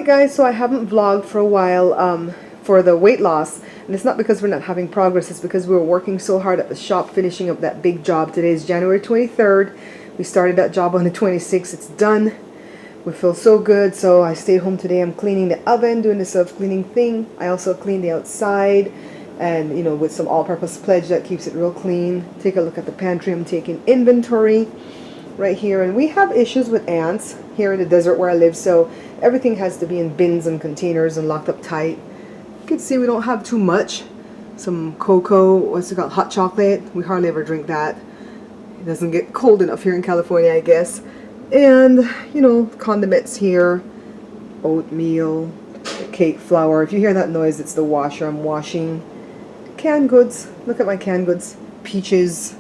guys, so I haven't vlogged for a while for the weight loss, and it's not because we're not having progress, it's because we were working so hard at the shop finishing up that big job. Today is January 23rd. We started that job on the 26th. It's done. We feel so good, so I stayed home today. I'm cleaning the oven, doing the self-cleaning thing. I also cleaned the outside, and you know, with some all-purpose pledge that keeps it real clean. Take a look at the pantry. I'm taking inventory right here, and we have issues with ants here in the desert where I live, so everything has to be in bins and containers and locked up tight. You can see we don't have too much. Some cocoa, what's it called, hot chocolate. We hardly ever drink that. It doesn't get cold enough here in California, I guess. And you know, condiments here, oatmeal, cake flour. If you hear that noise, it's the washer. I'm washing. Canned goods. Look at my canned goods. Peaches,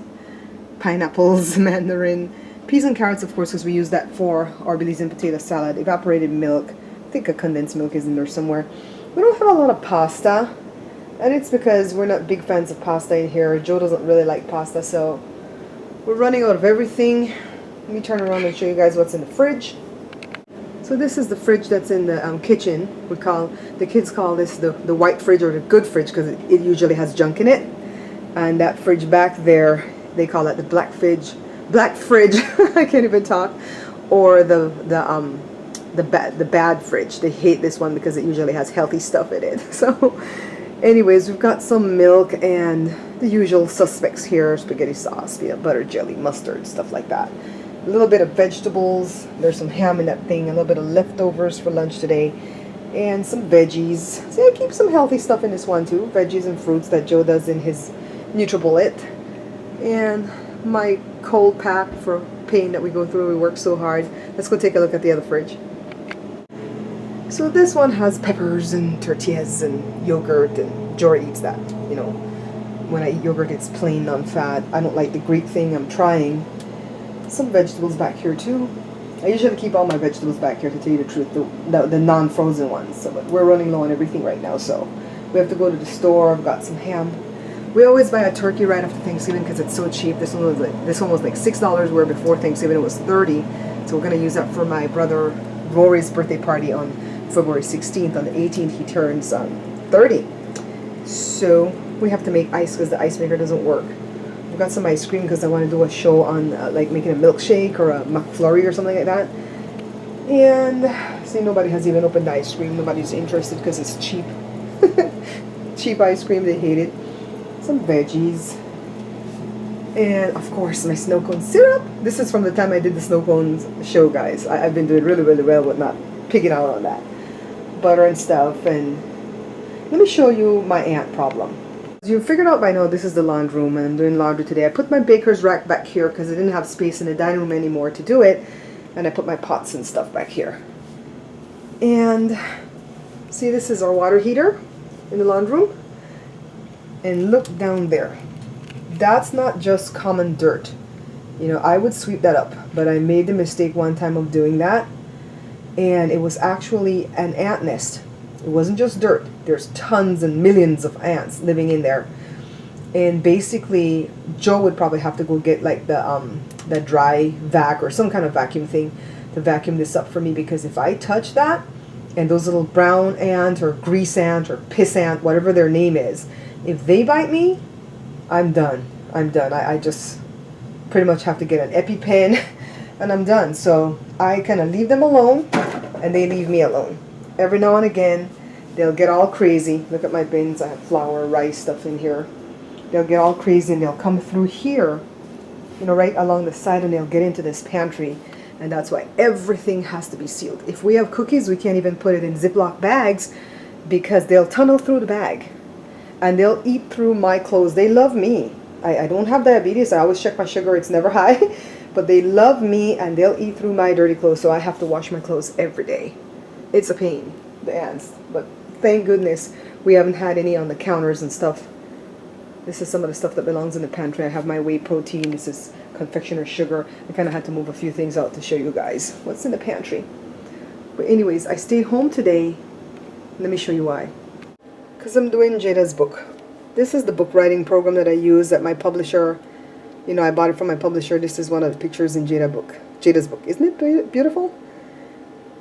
pineapples, mandarin, peas and carrots, of course, because we use that for our Belizean potato salad. Evaporated milk. I think a condensed milk is in there somewhere. We don't have a lot of pasta, and it's because we're not big fans of pasta in here. Joe doesn't really like pasta, so we're running out of everything. Let me turn around and show you guys what's in the fridge. So this is the fridge that's in the kitchen. The kids call this the white fridge or the good fridge because it usually has junk in it. And that fridge back there, they call it the black fridge. Black fridge. I can't even talk. Or the bad fridge. They hate this one because it usually has healthy stuff in it. So anyways, we've got some milk and the usual suspects here: spaghetti sauce, peanut butter, jelly, mustard, stuff like that. A little bit of vegetables. There's some ham in that thing. A little bit of leftovers for lunch today, and some veggies. See, I keep some healthy stuff in this one too. Veggies and fruits that Joe does in his NutriBullet. And my cold pack for pain that we go through. We work so hard. Let's go take a look at the other fridge. So this one has peppers and tortillas and yogurt, and Jory eats that. You know, when I eat yogurt, it's plain, non-fat. I don't like the Greek thing. I'm trying. Some vegetables back here too. I usually keep all my vegetables back here, to tell you the truth, the non-frozen ones. So, but we're running low on everything right now, so we have to go to the store. I've got some ham. We always buy a turkey right after Thanksgiving because it's so cheap. This one was like $6, where before Thanksgiving it was $30. So we're gonna use that for my brother Rory's birthday party on February 16th. On the 18th he turns 30. So we have to make ice because the ice maker doesn't work. I've got some ice cream because I want to do a show on like making a milkshake or a McFlurry or something like that. And see, nobody has even opened the ice cream. Nobody's interested because it's cheap. Cheap ice cream, they hate it. Some veggies. And of course my snow cone syrup. This is from the time I did the snow cones show, guys. I've been doing really, really well with not picking out on that. Butter and stuff. And let me show you my ant problem. As you figured out by now, this is the laundry room, and I'm doing laundry today. I put my baker's rack back here because I didn't have space in the dining room anymore to do it, and I put my pots and stuff back here. And see, this is our water heater in the laundry room, and look down there. That's not just common dirt. You know, I would sweep that up, but I made the mistake one time of doing that, and it was actually an ant nest. It wasn't just dirt. There's tons and millions of ants living in there. And basically, Joe would probably have to go get like the dry vac or some kind of vacuum thing to vacuum this up for me, because if I touch that, and those little brown ant or grease ant or piss ant, whatever their name is, if they bite me, I'm done. I'm done. I just pretty much have to get an EpiPen and I'm done. So I kind of leave them alone and they leave me alone. Every now and again, they'll get all crazy. Look at my bins. I have flour, rice, stuff in here. They'll get all crazy and they'll come through here, you know, right along the side, and they'll get into this pantry. And that's why everything has to be sealed. If we have cookies, we can't even put it in Ziploc bags because they'll tunnel through the bag. And they'll eat through my clothes. They love me. I don't have diabetes. I always check my sugar. It's never high. But they love me and they'll eat through my dirty clothes. So I have to wash my clothes every day. It's a pain, the ants, but thank goodness we haven't had any on the counters and stuff. This is some of the stuff that belongs in the pantry. I have my whey protein. This is confectioner sugar. I kind of had to move a few things out to show you guys what's in the pantry. But anyways, I stayed home today. Let me show you why. Because I'm doing Jada's book. This is the book writing program that I use at my publisher. You know, I bought it from my publisher. This is one of the pictures in Jada's book. Isn't it beautiful?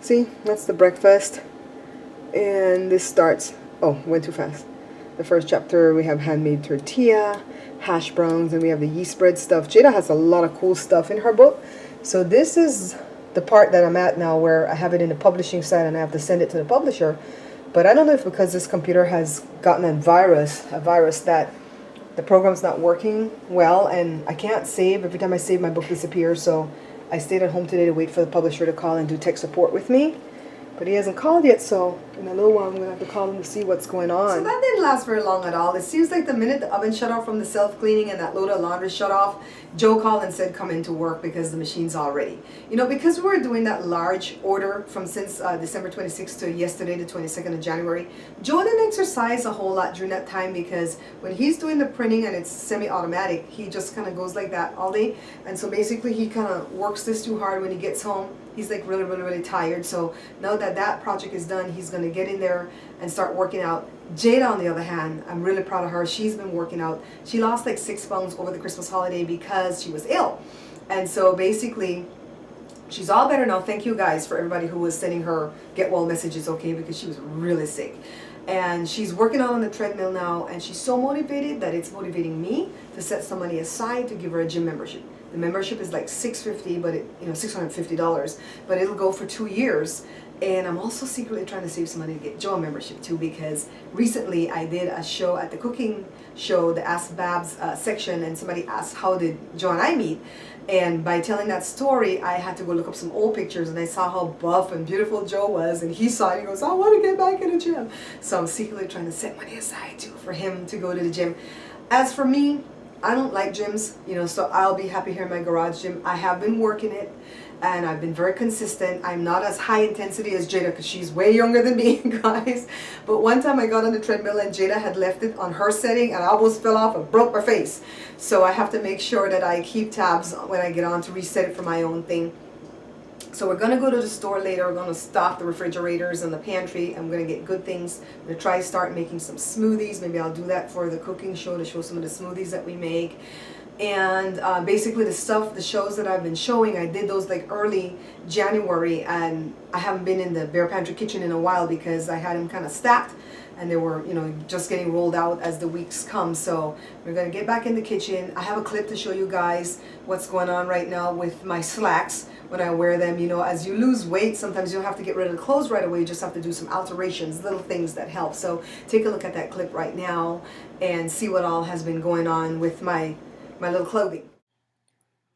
See, that's the breakfast. And this starts, oh, went too fast. The first chapter, we have handmade tortilla, hash browns, and we have the yeast bread stuff. Jada has a lot of cool stuff in her book. So this is the part that I'm at now where I have it in the publishing side and I have to send it to the publisher. But I don't know if because this computer has gotten a virus that the program's not working well and I can't save. Every time I save, my book disappears. So I stayed at home today to wait for the publisher to call and do tech support with me. But he hasn't called yet, so in a little while I'm going to have to call him to see what's going on. So that didn't last very long at all. It seems like the minute the oven shut off from the self-cleaning and that load of laundry shut off, Joe called and said come into work because the machine's all ready. You know, because we were doing that large order from since December 26th to yesterday, the 22nd of January, Joe didn't exercise a whole lot during that time because when he's doing the printing and it's semi-automatic, he just kind of goes like that all day. And so basically he kind of works this too hard when he gets home. He's like really tired. So now that that project is done, he's going to get in there and start working out. Jada, on the other hand, I'm really proud of her. She's been working out. She lost like 6 pounds over the Christmas holiday because she was ill. And so basically, she's all better now. Thank you guys for everybody who was sending her get well messages, okay, because she was really sick. And she's working out on the treadmill now, and she's so motivated that it's motivating me to set some money aside to give her a gym membership. The membership is like $650, but $650, but it'll go for 2 years. And I'm also secretly trying to save some money to get Joe a membership too, because recently I did a show at the cooking show, the Ask Babs section, and somebody asked how did Joe and I meet. And by telling that story, I had to go look up some old pictures, and I saw how buff and beautiful Joe was, and he saw it and he goes, I want to get back in the gym. So I'm secretly trying to set money aside too for him to go to the gym. As for me, I don't like gyms, you know, so I'll be happy here in my garage gym. I have been working it, and I've been very consistent. I'm not as high intensity as Jada because she's way younger than me, guys. But one time I got on the treadmill and Jada had left it on her setting and I almost fell off and broke my face. So I have to make sure that I keep tabs when I get on to reset it for my own thing. So we're going to go to the store later. We're going to stock the refrigerators and the pantry. I'm going to get good things. I'm going to try to start making some smoothies. Maybe I'll do that for the cooking show to show some of the smoothies that we make. And basically the shows that I've been showing, I did those like early January, and I haven't been in the Bear Pantry kitchen in a while because I had them kind of stacked and they were, you know, just getting rolled out as the weeks come. So we're going to get back in the kitchen. I have a clip to show you guys what's going on right now with my slacks when I wear them. You know, as you lose weight, sometimes you don't have to get rid of the clothes right away. You just have to do some alterations, little things that help. So take a look at that clip right now and see what all has been going on with my little clothing.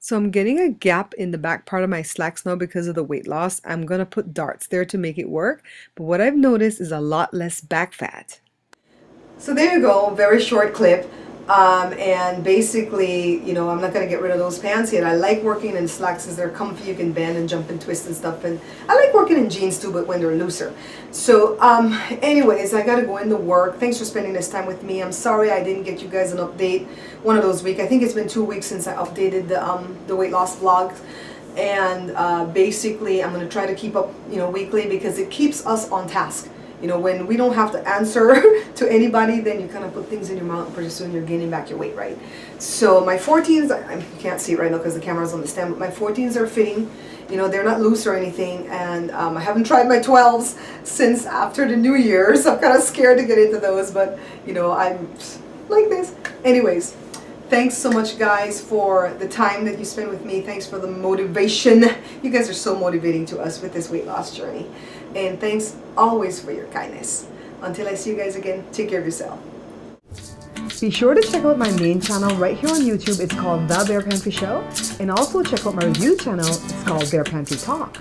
So I'm getting a gap in the back part of my slacks now because of the weight loss. I'm going to put darts there to make it work. But what I've noticed is a lot less back fat. So there you go, very short clip. And basically, you know, I'm not going to get rid of those pants yet. I like working in slacks because they're comfy. You can bend and jump and twist and stuff. And I like working in jeans too, but when they're looser. So anyways, I got to go into work. Thanks for spending this time with me. I'm sorry I didn't get you guys an update one of those weeks. I think it's been 2 weeks since I updated the weight loss vlog. And basically, I'm going to try to keep up, you know, weekly because it keeps us on task. You know, when we don't have to answer to anybody, then you kind of put things in your mouth and pretty soon you're gaining back your weight, right? So my 14s, you can't see it right now because the camera's on the stand, but my 14s are fitting. You know, they're not loose or anything. And I haven't tried my 12s since after the New Year, so I'm kind of scared to get into those, but, you know, I'm like this. Anyways, thanks so much, guys, for the time that you spend with me. Thanks for the motivation. You guys are so motivating to us with this weight loss journey. And thanks always for your kindness. Until I see you guys again, take care of yourself. Be sure to check out my main channel right here on YouTube. It's called The Bear Pantry Show. And also check out my review channel. It's called Bear Pantry Talk.